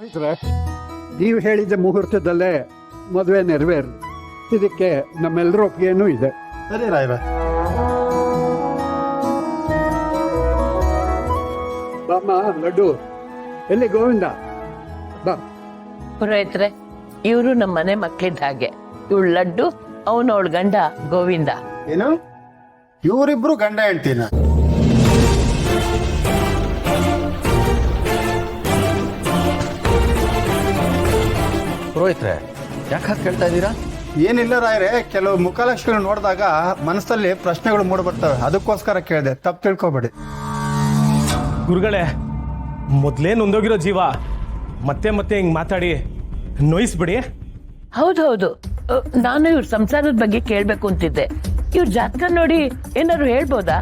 ಪುರೋಹಿತರೆ, ನೀವು ಹೇಳಿದ ಮುಹೂರ್ತದಲ್ಲೇ ಮದುವೆ ನೆರವೇರು. ಇದಕ್ಕೆ ನಮ್ಮೆಲ್ಲರ ಒಪ್ಪಿಗೆನೂ ಇದೆ. ಸರಿ ರಾಯ್ರ. ಬಾಮ್ಮ ಲಡ್ಡು. ಎಲ್ಲಿ ಗೋವಿಂದ? ಬಾ. ಪುರೋಹಿತ್ರೆ, ಇವರು ನಮ್ಮ ಮನೆ ಮಕ್ಳಿದ್ದ ಹಾಗೆ. ಇವಳು ಲಡ್ಡು, ಅವನವಳ ಗಂಡ ಗೋವಿಂದ. ಏನು ಇವರಿಬ್ರು ಗಂಡ ಹೆಂಡ್ತಿನ? ಪುರೋಹಿತ್ರೆ, ಯಾಕೆ ಹಾಗೆ ಕೇಳ್ತಾ ಇದ್ದೀರಾ? ಏನಿಲ್ಲ ರಾಯ್ರೆ, ಕೆಲವು ಮುಖಲಕ್ಷಣ ನೋಡಿದಾಗ ಮನಸ್ಸಲ್ಲಿ ಪ್ರಶ್ನೆಗಳು ಮೂಡಿ ಬರ್ತವೆ, ಅದಕ್ಕೋಸ್ಕರ ಕೇಳಿದೆ, ತಪ್ಪು ತಿಳ್ಕೊಬೇಡಿ. ಗುರುಗಳೇ, ಮೊದ್ಲೇ ನೊಂದೋಗಿರೋ ಜೀವ ಮತ್ತೆ ಮತ್ತೆ ಹಿಂಗ್ ಮಾತಾಡಿ ನೋಯಿಸ್ಬಿಡಿ. ಹೌದೌದು, ನಾನು ಇವ್ರ ಸಂಸಾರದ ಬಗ್ಗೆ ಕೇಳ್ಬೇಕು ಅಂತಿದ್ದೆ. ಇವ್ರ ಜಾತಕ ನೋಡಿ ಏನಾದ್ರು ಹೇಳ್ಬೋದಾ?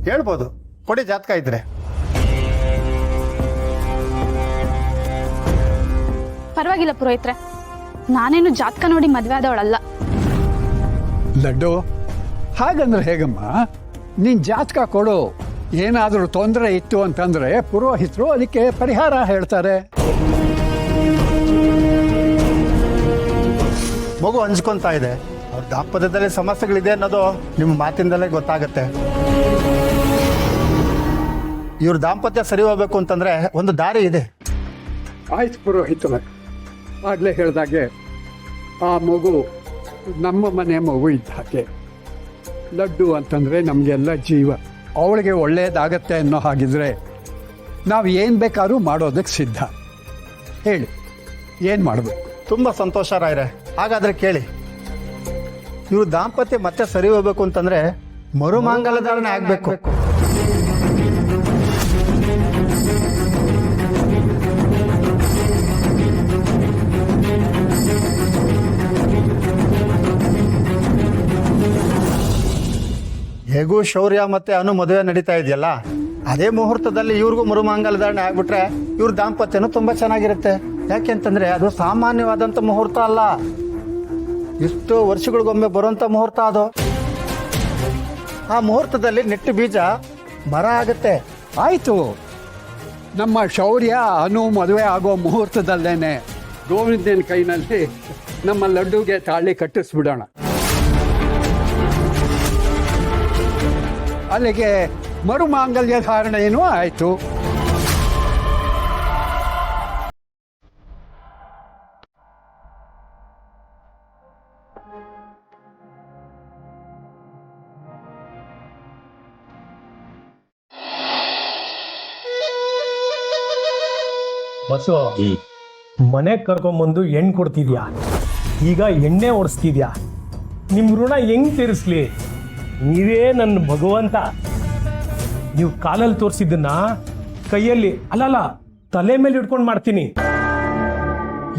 ಹೇಳ್ಬೋದು, ಕೊಡಿ ಜಾತಕ ಇದ್ರೆ. ಪರವಾಗಿಲ್ಲ ಪುರೋಹಿತ್ರೆ, ನಾನೇನು ಜಾತಕ ನೋಡಿ ಮದ್ವೆ ಆದವಳಲ್ಲ. ಲಡ್ಡು, ಹಾಗಂದ್ರೆ ಹೇಗಮ್ಮ? ನೀನ್ ಜಾತಕ ಕೊಡು. ಏನಾದರೂ ತೊಂದರೆ ಇತ್ತು ಅಂತಂದ್ರೆ ಪುರೋಹಿತರು ಅದಕ್ಕೆ ಪರಿಹಾರ ಹೇಳ್ತಾರೆ. ಮಗು ಹಂಚ್ಕೊಂತ ಇದೆ, ಅವ್ರ ದಾಂಪತ್ಯದಲ್ಲಿ ಸಮಸ್ಯೆಗಳಿದೆ ಅನ್ನೋದು ನಿಮ್ಮ ಮಾತಿಂದಲೇ ಗೊತ್ತಾಗತ್ತೆ. ಇವ್ರ ದಾಂಪತ್ಯ ಸರಿ ಹೋಗ್ಬೇಕು ಅಂತಂದ್ರೆ ಒಂದು ದಾರಿ ಇದೆ. ಆಯ್ತು ಪುರೋಹಿತರೆ, ಆಗ್ಲೇ ಹೇಳ್ದಾಗೆ ಆ ಮಗು ನಮ್ಮ ಮನೆ ಮಗು ಇದ್ದ ಹಾಗೆ. ಲಡ್ಡು ಅಂತಂದ್ರೆ ನಮಗೆಲ್ಲ ಜೀವ. ಅವಳಿಗೆ ಒಳ್ಳೇದಾಗತ್ತೆ ಅನ್ನೋ ಹಾಗಿದ್ರೆ ನಾವು ಏನು ಬೇಕಾದ್ರೂ ಮಾಡೋದಕ್ಕೆ ಸಿದ್ಧ. ಹೇಳಿ, ಏನು ಮಾಡಬೇಕು? ತುಂಬ ಸಂತೋಷ ರಾಯ್ರೆ. ಹಾಗಾದ್ರೆ ಕೇಳಿ, ಇವ್ರ ದಾಂಪತ್ಯ ಮತ್ತೆ ಸರಿ ಹೋಗ್ಬೇಕು ಅಂತಂದ್ರೆ ಮರುಮಾಂಗಲ್ಯಧಾರಣೆ ಆಗ್ಬೇಕು. ಹೇಗೂ ಶೌರ್ಯ ಮತ್ತೆ ಅನು ಮದುವೆ ನಡೀತಾ ಇದೆಯಲ್ಲ, ಅದೇ ಮುಹೂರ್ತದಲ್ಲಿ ಇವ್ರಿಗೂ ಮರುಮಾಂಗಲ್ಯಧಾರಣೆ ಆಗ್ಬಿಟ್ರೆ ಇವ್ರ ದಾಂಪತ್ಯನೂ ತುಂಬಾ ಚೆನ್ನಾಗಿರುತ್ತೆ. ಯಾಕೆಂತಂದ್ರೆ ಅದು ಸಾಮಾನ್ಯವಾದಂತ ಮುಹೂರ್ತ ಅಲ್ಲ, ಎಷ್ಟೋ ವರ್ಷಗಳಿಗೊಮ್ಮೆ ಬರುವಂತ ಮುಹೂರ್ತ ಅದು. ಆ ಮುಹೂರ್ತದಲ್ಲಿ ನೆಟ್ಟು ಬೀಜ ಮರ ಆಗುತ್ತೆ. ಆಯಿತು, ನಮ್ಮ ಶೌರ್ಯ ಅನು ಮದುವೆ ಆಗೋ ಮುಹೂರ್ತದಲ್ಲೇನೆ ಗೋವಿಂದನ ಕೈನಲ್ಲಿ ನಮ್ಮ ಲಡ್ಡುಗೆ ತಾಳಿ ಕಟ್ಟಿಸ್ಬಿಡೋಣ. ಅಲ್ಲಿಗೆ ಮರುಮಾಂಗಲ್ಯ ಧಾರಣೆಯೂ ಆಯಿತು. ಬಸ್ಸು, ಮನೆಗೆ ಕರ್ಕೊಂಬಂದು ಎಣ್ಣೆ ಕೊಡ್ತಿದ್ಯಾ, ಈಗ ಎಣ್ಣೆ ಓಡಿಸ್ತಿದ್ಯಾ. ನಿಮ್ಮ ಋಣ ಹೆಂಗ್ ತೀರಿಸ್ಲಿ? ನೀವೇ ನನ್ನ ಭಗವಂತ. ನೀವು ಕಾಲಲ್ಲಿ ತೋರಿಸಿದ್ದನ್ನ ಕೈಯಲ್ಲಿ ಅಲ್ಲಲ್ಲ ತಲೆ ಮೇಲೆ ಇಟ್ಕೊಂಡು ಮಾಡ್ತೀನಿ.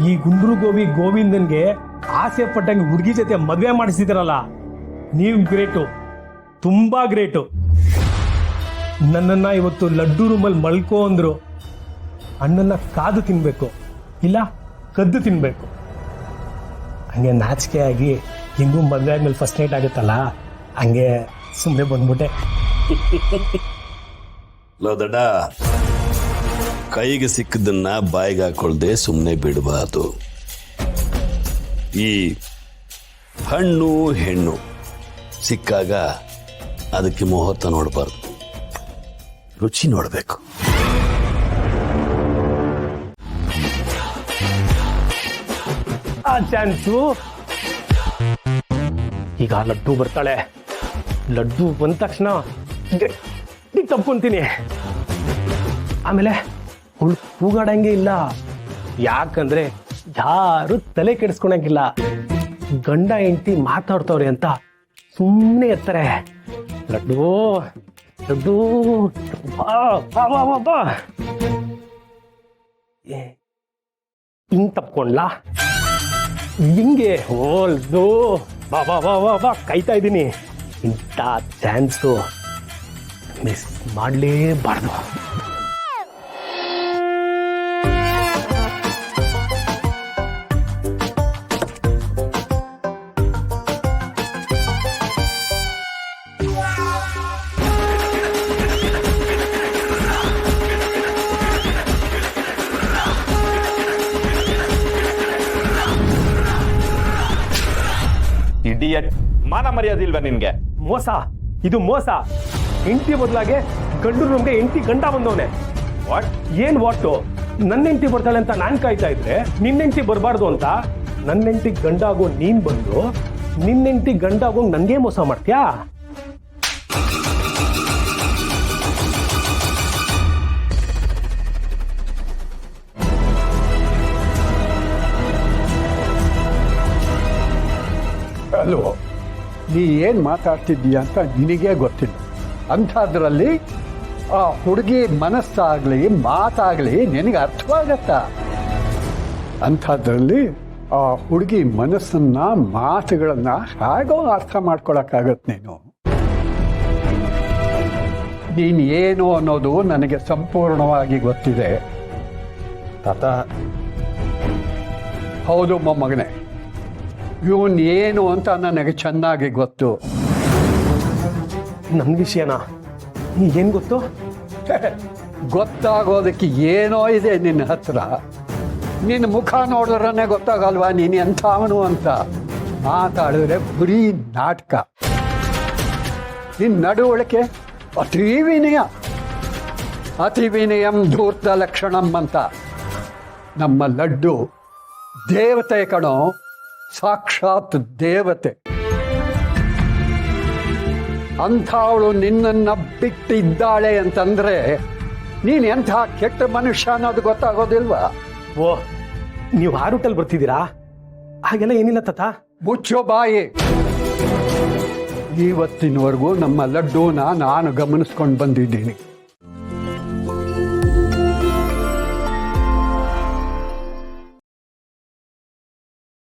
ಈ ಗುಂಡ್ರು ಗೋವಿಂದನ್ಗೆ ಆಸೆ ಪಟ್ಟಂಗೆ ಹುಡುಗಿ ಜೊತೆ ಮದುವೆ ಮಾಡಿಸಿದಿರಲ್ಲ, ನೀವು ಗ್ರೇಟು, ತುಂಬಾ ಗ್ರೇಟು. ನನ್ನನ್ನ ಇವತ್ತು ಲಡ್ಡು ರೂಮಲ್ಲಿ ಮಲ್ಕೋ ಅಂದ್ರು. ಹಣ್ಣನ್ನ ಕಾದು ತಿನ್ಬೇಕು, ಇಲ್ಲ ಕದ್ದು ತಿನ್ಬೇಕು. ಹಂಗೆ ನಾಚಿಕೆ ಆಗಿ ಹಿಂಗೂ ಮದುವೆ ಆದ್ಮೇಲೆ ಫಸ್ಟ್ ನೈಟ್ ಆಗುತ್ತಲ್ಲ, ಹಂಗೆ ಸುಮ್ಮನೆ ಬಂದ್ಬಿಟ್ಟೆ. ಲೋ ದಡ್ಡ, ಕೈಗೆ ಸಿಕ್ಕದನ್ನ ಬಾಯಿಗೆ ಹಾಕೊಳ್ದೆ ಸುಮ್ಮನೆ ಬಿಡಬಾರ್ದು. ಈ ಹಣ್ಣು ಹೆಣ್ಣು ಸಿಕ್ಕಾಗ ಅದಕ್ಕೆ ಮುಹೂರ್ತ ನೋಡಬಾರ್ದು, ರುಚಿ ನೋಡಬೇಕು. ಆ ಚಾನ್ಸು ಈಗ ಲಡ್ಡು ಬರ್ತಾಳೆ. ಲಡ್ಡು ಬಂದ ತಕ್ಷಣ ಗಟ್ಟಿ ತಪ್ಕೊಂತೀನಿ. ಆಮೇಲೆ ಅವಳು ಕೂಗಾಡಂಗೆ ಇಲ್ಲ, ಯಾಕಂದ್ರೆ ಯಾರು ತಲೆ ಕೆಡಿಸ್ಕೊಳಂಗಿಲ್ಲ. ಗಂಡ ಹೆಂಡತಿ ಮಾತಾಡ್ತವ್ರೆ ಅಂತ ಸುಮ್ಮನೆ ಇರ್ತಾರೆ. ಲಡ್ಡು ಲಡ್ಡು ಬಾ ಬಾ ಬಾ ಬಾ ಬಾ. ಹಿಂಗ್ ತಪ್ಕೊಂಡ್ಲಾ, ಹಿಂಗೆ ಹೋಲ್ದು ಬಾ ಬಾ ಬಾ ಬಾ ಬಾ ಕಾಯ್ತಾ ಇದ್ದೀನಿ. ಇಂಥ ಚಾನ್ಸು ಮಿಸ್ ಮಾಡಲೇಬಾರ್ದು. ಮಾನ ಮರ್ಯಾದೆ ಇಲ್ವಾ ನಿನ್ಗೆ? ಮೋಸ, ಇದು ಮೋಸ. ಹೆಂಡತಿ ಬದಲಾಗೆ ಗಂಡು ನಮ್ಗೆ ಹೆಂಡತಿ ಗಂಡ ಬಂದವನೆ. ವಾಟ್? ಏನ್ ವಾಟು? ನನ್ನ ಹೆಂಡತಿ ಬರ್ತಾಳೆ ಅಂತ ನಾನ್ ಕಾಯ್ತಾ ಇದ್ರೆ ನಿನ್ನ ಹೆಂಡತಿ ಬರಬಾರ್ದು ಅಂತ ನನ್ನ ಹೆಂಡತಿ ಗಂಡ ಆಗೋ ನೀನ್ ಬಂದು ನಿನ್ನ ಹೆಂಡತಿ ಗಂಡ ಆಗೋ ನನ್ಗೆ ಮೋಸ ಮಾಡ್ತೀಯಾ? ಅಲ್ವೋ, ನೀ ಏನು ಮಾತಾಡ್ತಿದ್ದೀಯ ಅಂತ ನಿನಗೇ ಗೊತ್ತಿಲ್ಲ. ಅಂಥದ್ರಲ್ಲಿ ಆ ಹುಡುಗಿ ಮನಸ್ಸಾಗಲಿ ಮಾತಾಗಲಿ ನಿನಗೆ ಅರ್ಥವಾಗತ್ತಾ? ಅಂಥದ್ರಲ್ಲಿ ಆ ಹುಡುಗಿ ಮನಸ್ಸನ್ನ ಮಾತುಗಳನ್ನ ಹೇಗೋ ಅರ್ಥ ಮಾಡ್ಕೊಳಕ್ಕಾಗತ್ತೆ ನೀನು? ನೀನು ಏನು ಅನ್ನೋದು ನನಗೆ ಸಂಪೂರ್ಣವಾಗಿ ಗೊತ್ತಿದೆ. ತಾತ, ಹೌದು ಮೊಮ್ಮಗನೇ, ಇವನ್ ಏನು ಅಂತ ನನಗೆ ಚೆನ್ನಾಗಿ ಗೊತ್ತು. ನನ್ನ ವಿಷಯನಾ? ಏನ್ ಗೊತ್ತು? ಗೊತ್ತಾಗೋದಕ್ಕೆ ಏನೋ ಇದೆ ನಿನ್ನ ಹತ್ರ. ನಿನ್ನ ಮುಖ ನೋಡಿದ್ರೇ ಗೊತ್ತಾಗಲ್ವಾ ನೀನು ಎಂಥವನು ಅಂತ? ಮಾತಾಡಿದ್ರೆ ಬರೀ ನಾಟಕ. ನಿನ್ನ ನಡವಳಿಕೆ ಅತಿ ವಿನಯ. ಅತಿ ವಿನಯಂ ಧೂರ್ತ ಲಕ್ಷಣಂ ಅಂತ. ನಮ್ಮ ಲಡ್ಡು ದೇವತೆ ಕಣೋ, ಸಾಕ್ಷಾತ್ ದೇವತೆ. ಅಂಥವಳು ನಿನ್ನನ್ನ ಬಿಟ್ಟಿದ್ದಾಳೆ ಅಂತಂದ್ರೆ ನೀನು ಎಂಥ ಕೆಟ್ಟ ಮನುಷ್ಯ ಅನ್ನೋದು ಗೊತ್ತಾಗೋದಿಲ್ವಾ? ಓ, ನೀವು ಆ ರೂಟಲ್ಲಿ ಬರ್ತಿದ್ದೀರಾ? ಹಾಗೆಲ್ಲ ಏನಿಲ್ಲ ತಾತ. ಮುಚ್ಚೋ ಬಾಯಿ. ಇವತ್ತಿನವರೆಗೂ ನಮ್ಮ ಲಡ್ಡೂನ ನಾನು ಗಮನಿಸ್ಕೊಂಡು ಬಂದಿದ್ದೀನಿ.